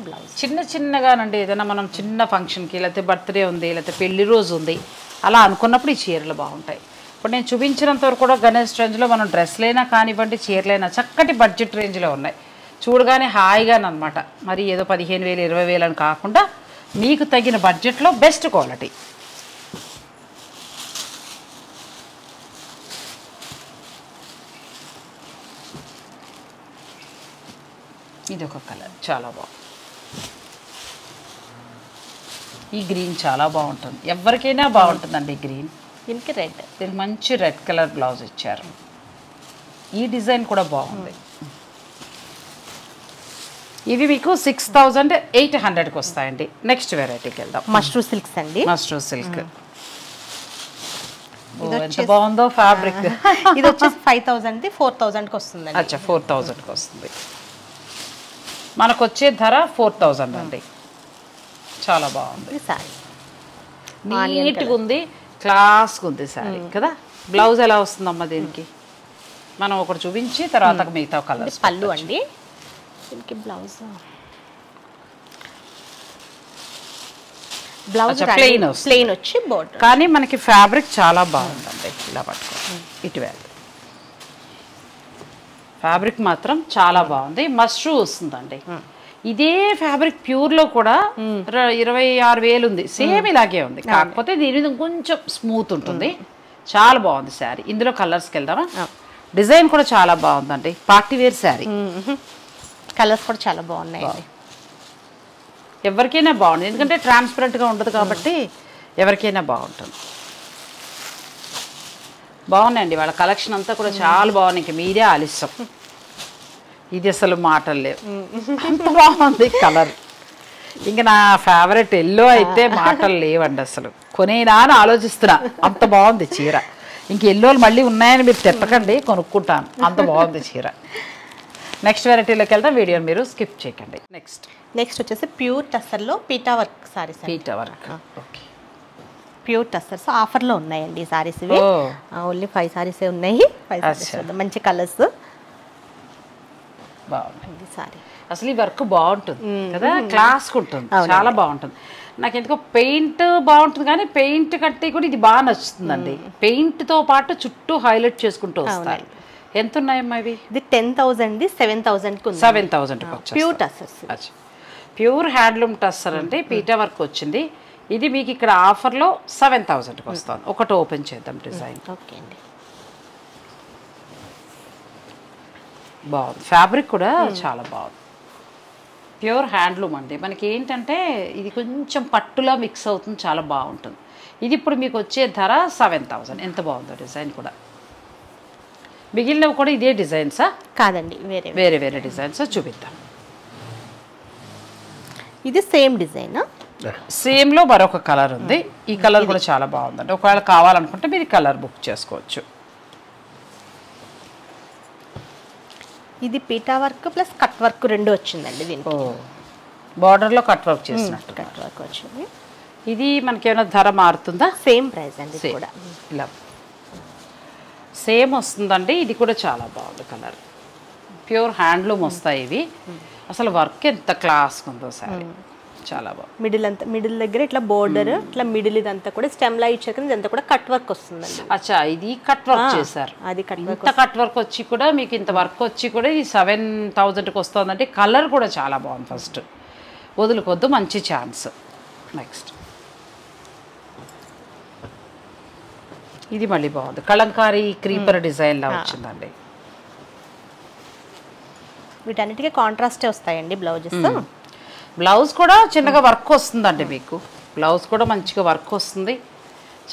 బ్లౌజ్ చిన్న చిన్నగానండి, ఏదైనా మనం చిన్న ఫంక్షన్కి, లేకపోతే బర్త్డే ఉంది, లేకపోతే పెళ్లి రోజు ఉంది, అలా అనుకున్నప్పుడు ఈ చీరలు బాగుంటాయి. ఇప్పుడు నేను చూపించినంత వరకు కూడా గణేష్ రేంజ్లో మనం డ్రెస్లైనా కానివ్వండి, చీరలైనా చక్కటి బడ్జెట్ రేంజ్లో ఉన్నాయి. చూడగానే హాయిగానమాట, మరి ఏదో 15,000 20,000 అని కాకుండా మీకు తగిన బడ్జెట్లో బెస్ట్ క్వాలిటీ. ఇది ఒక కలర్ చాలా బాగుంది. ఈ గ్రీన్ చాలా బాగుంటుంది, ఎవరికైనా బాగుంటుందండి ఈ గ్రీన్. దీనికి రెడ్, దీనికి మంచి రెడ్ కలర్ బ్లౌజ్ ఇచ్చారు. ఈ డిజైన్ కూడా బాగుంది. ఇవి మీకు 6,800కి వస్తాయండి. నెక్స్ట్ వెరైటీకి వెళ్దాం. మష్రూ సిల్క్స్ అండి, మష్రూ సిల్క్. ఎంత బాగుందో ఫ్యాబ్రిక్. ఇది వచ్చేసి 5,000, 4,000కి వస్తుంది. అచ్చా, 4,000కి వస్తుంది. మనకు వచ్చే ధర 4,000 అండి. చాలా బాగుంది సారీ, నీట్గా ఉంది, క్లాస్గా ఉంది శారీ కదా. బ్లౌజ్ ఎలా వస్తుందమ్మా దీనికి? మనం ఒకటి చూపించి తర్వాత మిగతా కలర్స్. పళ్ళు అండి, దీనికి బ్లౌజ్ ప్లెయిన్ వచ్చి బోర్డర్, కానీ మనకి ఫ్యాబ్రిక్ చాలా బాగుందండి. ఇలా పట్టుకోండి, ఇటువేళ ఫ్యాబ్రిక్ మాత్రం చాలా బాగుంది. మష్రూ వస్తుందండి. ఇదే ఫ్యాబ్రిక్ ప్యూర్లో కూడా 26,000 ఉంది, సేమ్ ఇలాగే ఉంది, కాకపోతే దీని మీద కొంచెం స్మూత్ ఉంటుంది. చాలా బాగుంది శారీ. ఇందులో కలర్స్కి వెళ్దామా? డిజైన్ కూడా చాలా బాగుందండి, పార్టీ వేర్ శారీ. కలర్స్ కూడా చాలా బాగున్నాయి, ఎవరికైనా బాగుంది, ఎందుకంటే ట్రాన్స్పరెంట్గా ఉండదు కాబట్టి ఎవరికైనా బాగుంటుంది. బాగున్నాయండి వాళ్ళ కలెక్షన్ అంతా కూడా చాలా బాగుంది. ఇంక మీరే ఆలస్యం, ఇది అసలు మాటలు లేవు, అంత బాగుంది కలర్. ఇంకా నా ఫేవరెట్ ఎల్లో అయితే మాటలు లేవండి అసలు. కొనేనా అని ఆలోచిస్తున్నా, అంత బాగుంది చీర. ఇంక ఎల్లోలు మళ్ళీ ఉన్నాయని మీరు తిట్టకండి, కొనుక్కుంటాను, అంత బాగుంది చీర. నెక్స్ట్ వెరైటీలోకి వెళ్తాం, వీడియోని మీరు స్కిప్ చేయకండి. నెక్స్ట్ వచ్చేసి ప్యూర్ టస్సర్లో పీటా వర్క్ సారీస్. పీటా వర్క్, ఓకే. ప్యూర్ టస్సర్స్ ఆఫర్లో ఉన్నాయండి ఈ సారీస్. ఇవి ఓన్లీ 5 సారీసే ఉన్నాయి. 5 సారీస్ మంచి కలర్స్ బాగుంది సారీ. అసలు ఈ వర్క్ బాగుంటుంది కదా, క్లాస్గా ఉంటుంది, చాలా బాగుంటుంది. నాకు ఎందుకో పెయింట్ బాగుంటుంది, కానీ పెయింట్ కట్టి కూడా ఇది బాగా నచ్చుతుందండి. పెయింట్తో పాటు చుట్టూ హైలైట్ చేసుకుంటూ వస్తారు. ఎంత ఉన్నాయమ్మా ఇవి? ఇది 10,000, 7,000కి ఉంది. 7,000 pure tussars, pure handloom tussar అంటే పీటా వర్క్ వచ్చింది. ఇది మీకు ఇక్కడ ఆఫర్లో 7,000కి వస్తుంది. ఒకటి ఓపెన్ చేద్దాం డిజైన్. ఓకే అండి, బాగుంది. ఫ్యాబ్రిక్ కూడా చాలా బాగుంది. ప్యూర్ హ్యాండ్లూమ్ అండి. మనకి ఏంటంటే ఇది కొంచెం పట్టులా మిక్స్ అవుతుంది, చాలా బాగుంటుంది. ఇది ఇప్పుడు మీకు వచ్చే ధర 7,000. ఎంత బాగుందో డిజైన్ కూడా. మిగిలినవి కూడా ఇదే డిజైన్సా? కాదండి, వేరే వేరే డిజైన్స్ చూపిద్దాం. ఇది సేమ్ డిజైన్, సేమ్లో మరొక కలర్ ఉంది. ఈ కలర్ కూడా చాలా బాగుందండి. ఒకవేళ కావాలనుకుంటే మీరు కలర్ బుక్ చేసుకోవచ్చు. ఇది PETA work plus cut work రెండు వచ్చిందండి. దీనికి బార్డర్లో కట్ వర్క్ చేసినట్టు కట్ వర్క్ వచ్చింది. ఇది మనకి ఏమైనా ధర మారుతుందా? సేమ్ ప్రైస్ అండి, కూడా ఇలా సేమ్ వస్తుందండి. ఇది కూడా చాలా బాగుంది కలర్. ప్యూర్ హ్యాండ్లూమ్ వస్తాయి ఇవి. అసలు వర్క్ ఎంత క్లాస్గా ఉందో సారీ, చాలా బాగుంది. మిడిల్ దగ్గర ఇట్లా బోర్డర్, ఇట్లా మిడిల్ ఇదంతా కూడా స్టెమ్ లా ఇచ్చాక ఇదంతా కూడా కట్ వర్క్ వస్తుందండి. అచ్చా, ఇది కట్ వర్క్ చేశారు. అది కట్ వర్క్ వచ్చి కూడా మీకు ఇంత వర్క్ వచ్చి కూడా ఇది 7,000కి వస్తుందంటే కలర్ కూడా చాలా బాగుంది. ఫస్ట్ వదులుకొద్దు, మంచి ఛాన్స్. నెక్స్ట్ ఇది మళ్ళీ బాగుంది, కలంకారీ క్రీపర్ డిజైన్ లా వచ్చిందండి. వీటన్నిటికీ కాంట్రాస్టే వస్తాయండి బ్లౌజెస్. బ్లౌజ్ కూడా చిన్నగా వర్క్ వస్తుందండి మీకు. బ్లౌజ్ కూడా మంచిగా వర్క్ వస్తుంది,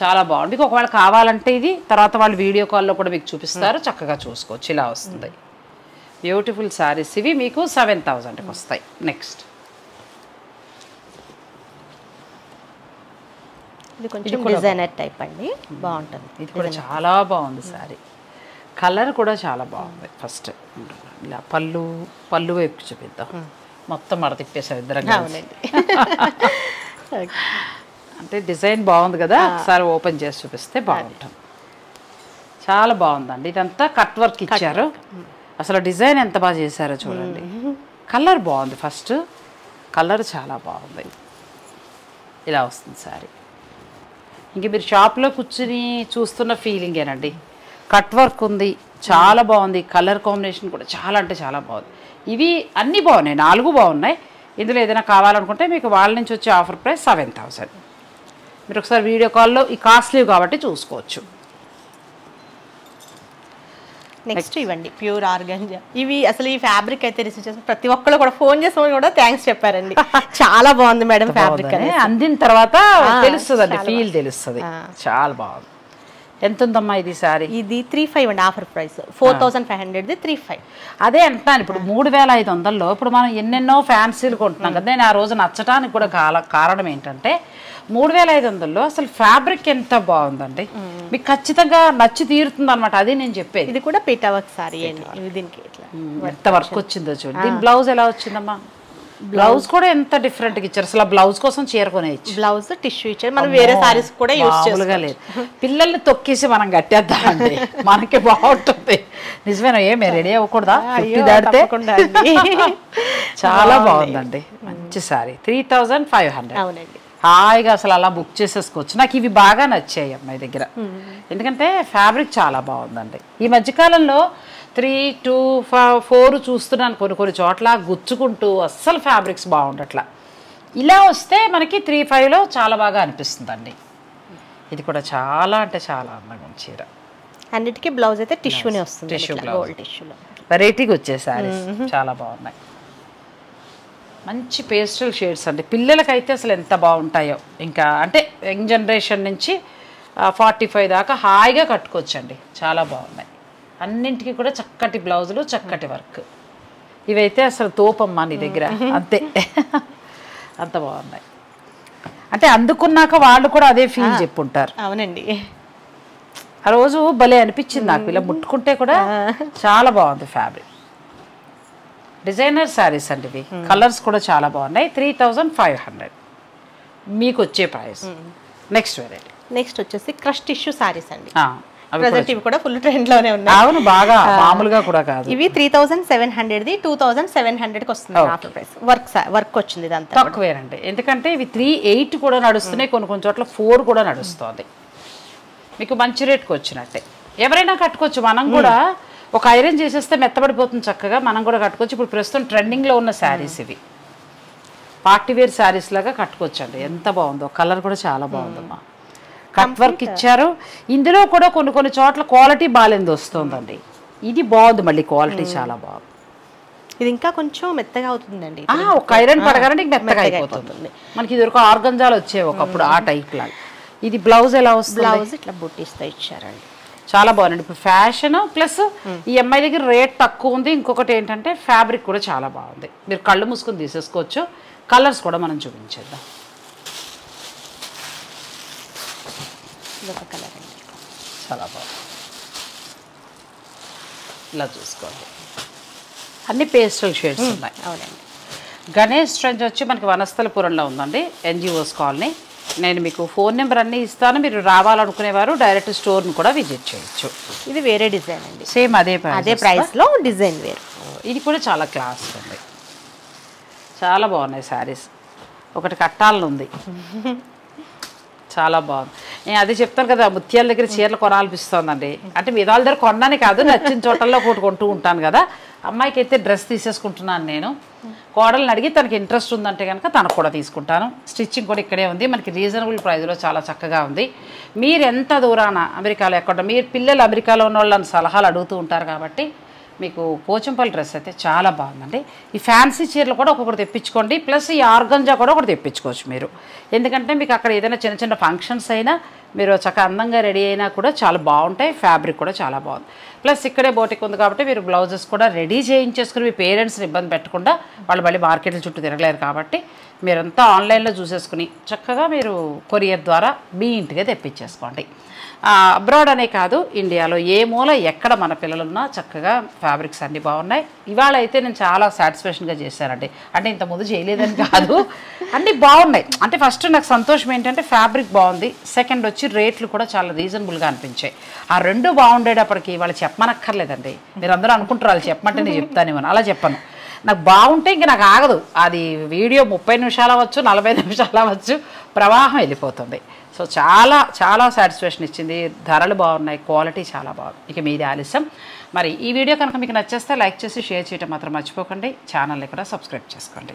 చాలా బాగుంది. ఒకవేళ కావాలంటే ఇది తర్వాత వాళ్ళు వీడియో కాల్లో కూడా మీకు చూపిస్తారు, చక్కగా చూసుకోవచ్చు. ఇలా వస్తుంది. బ్యూటిఫుల్ శారీస్ ఇవి మీకు 7,000కి వస్తాయి. నెక్స్ట్ ఇది కొంచెం డిజైనర్ టైప్ అండి, బాగుంటుంది. ఇది కూడా చాలా బాగుంది శారీ. కలర్ కూడా చాలా బాగుంది. ఫస్ట్ ఇలా పళ్ళు వైపు చూపిద్దాం. మొత్తం మడ తిప్పేసాం ఇద్దరం. అంటే డిజైన్ బాగుంది కదా, ఒకసారి ఓపెన్ చేసి చూపిస్తే బాగుంటుంది. చాలా బాగుందండి. ఇదంతా కట్ వర్క్ ఇచ్చారు. అసలు డిజైన్ ఎంత బాగా చేశారో చూడండి. కలర్ బాగుంది. ఫస్ట్ కలర్ చాలా బాగుంది. ఇలా వస్తుంది శారీ. ఇంక మీరు షాప్లో కూర్చుని చూస్తున్న ఫీలింగేనండి. కట్ వర్క్ ఉంది, చాలా బాగుంది. కలర్ కాంబినేషన్ కూడా చాలా అంటే చాలా బాగుంది. ఇవి అన్నీ బాగున్నాయి, 4 బాగున్నాయి. ఇందులో ఏదైనా కావాలనుకుంటే మీకు వాళ్ళ నుంచి వచ్చే ఆఫర్ ప్రైస్ 7,000. మీరు ఒకసారి వీడియో కాల్లో ఈ కాస్ట్లీ కాబట్టి చూసుకోవచ్చు. నెక్స్ట్ ఇవ్వండి ప్యూర్ ఆర్గంజా. ఇవి అసలు ఈ ఫ్యాబ్రిక్ అయితే రిసీవ్ చేసిన ప్రతి ఒక్కళ్ళు కూడా ఫోన్ చేసి కూడా థ్యాంక్స్ చెప్పారండి. చాలా బాగుంది మేడం ఫ్యాబ్రిక్ అని. అందిన తర్వాత తెలుస్తుందండి, ఫీల్ తెలుస్తుంది. చాలా బాగుంది. ఎంత ఉందమ్మా ఇది సారీ? ఇది 3,500 అండి, ఆఫర్ ప్రైస్ 4,500, 3,500. అదే అంటున్నాను. ఇప్పుడు 3,500లో ఇప్పుడు మనం ఎన్నెన్నో ఫ్యాన్సీలు కొంటున్నాం కదా. నేను ఆ రోజు నచ్చడానికి కూడా కారణం ఏంటంటే 3,500లో అసలు ఫ్యాబ్రిక్ ఎంత బాగుందండి. మీకు ఖచ్చితంగా నచ్చి తీరుతుంది అనమాట. అది నేను చెప్పేది. ఇది కూడా పీటా వర్క్ సారీ అండి. దీనికి ఎంత వర్క్ వచ్చిందో చూడండి. దీని బ్లౌజ్ ఎలా వచ్చిందమ్మా? బ్లౌజ్ కూడా ఎంత డిఫరెంట్గా ఇచ్చారు. అసలు బ్లౌజ్ కోసం చీర కొనేయచ్చు. బ్లౌజ్ టిష్యూ ఇచ్చారు. మనం వేరే సారీస్ కూడా యూజ్ చేసుకోలేదు. పిల్లల్ని తొక్కేసి మనం కట్టేద్దామండి, మనకి బాగుంటుంది. నిజమేనా? ఏమే రెడీ అవ్వకూడదా? దాడితే చాలా బాగుందండి. మంచి సారీ 3,500. అవునండి. హాయిగా అసలు అలా బుక్ చేసేసుకోవచ్చు. నాకు ఇవి బాగా నచ్చాయి అమ్మాయి దగ్గర, ఎందుకంటే ఫ్యాబ్రిక్ చాలా బాగుందండి. ఈ మధ్యకాలంలో 3, 2, 4 చూస్తున్నాను కొన్ని చోట్ల గుచ్చుకుంటూ అస్సలు ఫ్యాబ్రిక్స్ బాగుండట్లా. ఇలా వస్తే మనకి 3,500లో చాలా బాగా అనిపిస్తుందండి. ఇది కూడా చాలా అంటే చాలా అందంగా ఉంది చీర. అన్నిటికీ బ్లౌజ్ అయితే టిష్యూనే వస్తుంది. టిష్యూ బ్లౌజ్, వెరైటీగా వచ్చేసారి చాలా బాగున్నాయి. మంచి పేస్టల్ షేడ్స్ అండి. పిల్లలకైతే అసలు ఎంత బాగుంటాయో. ఇంకా అంటే యంగ్ జనరేషన్ నుంచి 45 దాకా హాయిగా కట్టుకోవచ్చండి. చాలా బాగున్నాయి. అన్నింటికి కూడా చక్కటి బ్లౌజులు, చక్కటి వర్క్. ఇవైతే అసలు తోపమ్మా నీ దగ్గర, అంతే. అంత బాగున్నాయి. అంటే అందుకున్నాక వాళ్ళు కూడా అదే ఫీల్ చెప్పుంటారు. అవునండి. ఆ రోజు భలే అనిపించింది నాకు, ఇలా ముట్టుకుంటే కూడా చాలా బాగుంది ఫ్యాబ్రిక్. డిజైనర్ శారీస్ అండి ఇవి. కలర్స్ కూడా చాలా బాగున్నాయి. 3500 మీకు వచ్చే ప్రైస్. Next variety. నెక్స్ట్ వచ్చేసి క్రష్ టిష్యూ శారీస్ అండి. ప్రెజెంట్ ఇవి కూడా ఫుల్ ట్రెండ్ లోనే ఉన్నాయి. అవును, బాగా మామూలుగా కూడా కాదు. ఇవి 3700ది 2700కి వస్తుంది ఆఫర్ ప్రైస్. వర్క్ వచ్చింది ఇదంతా తక్కువేనండి. ఎందుకంటే ఇవి 38 కూడా నడుస్తున్నాయి, కొన్ని చోట్ల 4 కూడా నడుస్తుంది. మీకు మంచి రేట్కి వచ్చినట్టే. ఎవరైనా కట్టుకోవచ్చు. మనం కూడా ఒక ఐరన్ చేసేస్తే మెత్తబడిపోతుంది చక్కగా, మనం కూడా కట్టుకోవచ్చు. ఇప్పుడు ప్రస్తుతం ట్రెండింగ్లో ఉన్న శారీస్ ఇవి. పార్టీ వేర్ శారీస్ లాగా కట్టుకోవచ్చండి. ఎంత బాగుందో, కలర్ కూడా చాలా బాగుందమ్మా. కట్ వర్క్ ఇచ్చారు. ఇందులో కూడా కొన్ని చోట్ల క్వాలిటీ బాగాలేంది వస్తుందండి. ఇది బాగుంది, మళ్ళీ క్వాలిటీ చాలా బాగుంది. ఇది ఇంకా కొంచెం మెత్తగా అవుతుందండి. ఒక ఐరన్ పడగానే మెత్తగా అయిపోతుంది. మనకి ఇది ఒక ఆర్గంజాలు వచ్చేవి ఒకప్పుడు, ఆ టైప్ లాగా. ఇది బ్లౌజ్ ఎలా వస్తుంది? బ్లౌజ్ ఇట్లా బుట్టిస్తా ఇచ్చారండి. చాలా బాగుంది. ఇప్పుడు ఫ్యాషన్ ప్లస్ ఈ అమ్మాయి దగ్గర రేట్ తక్కువ ఉంది. ఇంకొకటి ఏంటంటే ఫ్యాబ్రిక్ కూడా చాలా బాగుంది. మీరు కళ్ళు మూసుకొని తీసేసుకోవచ్చు. కలర్స్ కూడా మనం చూపించేద్దాం. ఇదొక కలర్ అండి, చాలా బాగుంది. ఇలా చూసుకోండి, అన్ని పేస్టల్ షేడ్స్ ఉన్నాయి. అవునండి. గణేష్ ట్రెంచ్ వచ్చి మనకి వనస్థలపురంలో ఉందండి, ఎన్జిఓస్ కాలనీ. నేను మీకు ఫోన్ నెంబర్ అన్నీ ఇస్తాను. మీరు రావాలనుకునేవారు డైరెక్ట్ స్టోర్ని కూడా విజిట్ చేయొచ్చు. ఇది వేరే డిజైన్ అండి. సేమ్ అదే ప్రైస్లో డిజైన్ వేరు. ఇది కూడా చాలా క్లాస్ ఉంది. చాలా బాగున్నాయి శారీస్. ఒకటి కట్టాలని ఉంది. చాలా బాగుంది. నేను అదే చెప్తాను కదా, ముత్యాల దగ్గర చీరలు కొనాలనిపిస్తుందండి. అంటే మీ వాళ్ళ దగ్గర కొన్నాను కాదు, నచ్చిన చోటల్లో ఒకటి కొంటూ ఉంటాను కదా. అమ్మాయికి అయితే డ్రెస్ తీసేసుకుంటున్నాను నేను. కోడల్ని అడిగి తనకి ఇంట్రెస్ట్ ఉందంటే కనుక తనకు కూడా తీసుకుంటాను. స్టిచ్చింగ్ కూడా ఇక్కడే ఉంది. మనకి రీజనబుల్ ప్రైస్లో చాలా చక్కగా ఉంది. మీరు ఎంత దూరాన అమెరికాలో ఎక్కడ, మీరు పిల్లలు అమెరికాలో ఉన్న వాళ్ళని సలహాలు అడుగుతూ ఉంటారు కాబట్టి మీకు పోచంపల్లి డ్రెస్ అయితే చాలా బాగుందండి. ఈ ఫ్యాన్సీ చీరలు కూడా ఒక్కొక్కటి తెప్పించుకోండి. ప్లస్ ఈ ఆర్గంజా కూడా ఒకటి తెప్పించుకోవచ్చు మీరు. ఎందుకంటే మీకు అక్కడ ఏదైనా చిన్న ఫంక్షన్స్ అయినా మీరు చక్కగా అందంగా రెడీ అయినా కూడా చాలా బాగుంటాయి. ఫ్యాబ్రిక్ కూడా చాలా బాగుంది. ప్లస్ ఇక్కడే బోటిక్ ఉంది కాబట్టి మీరు బ్లౌజెస్ కూడా రెడీ చేయించేసుకుని మీ పేరెంట్స్ని ఇబ్బంది పెట్టకుండా, వాళ్ళు మళ్ళీ మార్కెట్ల చుట్టూ తిరగలేరు కాబట్టి మీరంతా ఆన్లైన్లో చూసేసుకుని చక్కగా మీరు కొరియర్ ద్వారా మీ ఇంటికే తెప్పించేసుకోండి. అబ్రాడ్ అనే కాదు, ఇండియాలో ఏ మూల ఎక్కడ మన పిల్లలున్నా చక్కగా ఫ్యాబ్రిక్స్ అన్నీ బాగున్నాయి. ఇవాళ అయితే నేను చాలా సాటిస్ఫాక్షన్గా చేశానండి. అంటే ఇంతకుముందు చేయలేదని కాదు, అన్నీ బాగున్నాయి. అంటే ఫస్ట్ నాకు సంతోషం ఏంటంటే ఫ్యాబ్రిక్ బాగుంది. సెకండ్ వచ్చి రేట్లు కూడా చాలా రీజనబుల్గా అనిపించాయి. ఆ రెండు బాగుండేటప్పటికి వాళ్ళు చెప్పమనక్కర్లేదండి. మీరు అందరూ అనుకుంటారు వాళ్ళు చెప్పమంటే నేను చెప్తానేమో, అలా చెప్పను. నాకు బాగుంటే ఇంక నాకు ఆగదు. అది వీడియో 30 నిమిషాలు అవ్వచ్చు, 40 నిమిషాలు అవ్వచ్చు, ప్రవాహం వెళ్ళిపోతుంది. సో చాలా చాలా సాటిస్ఫాక్షన్ ఇచ్చింది. ధరలు బాగున్నాయి, క్వాలిటీ చాలా బాగుంది. ఇక మీది ఆలస్యం. మరి ఈ వీడియో కనుక మీకు నచ్చేస్తే లైక్ చేసి షేర్ చేయడం మాత్రం మర్చిపోకండి. ఛానల్ని కూడా సబ్స్క్రైబ్ చేసుకోండి.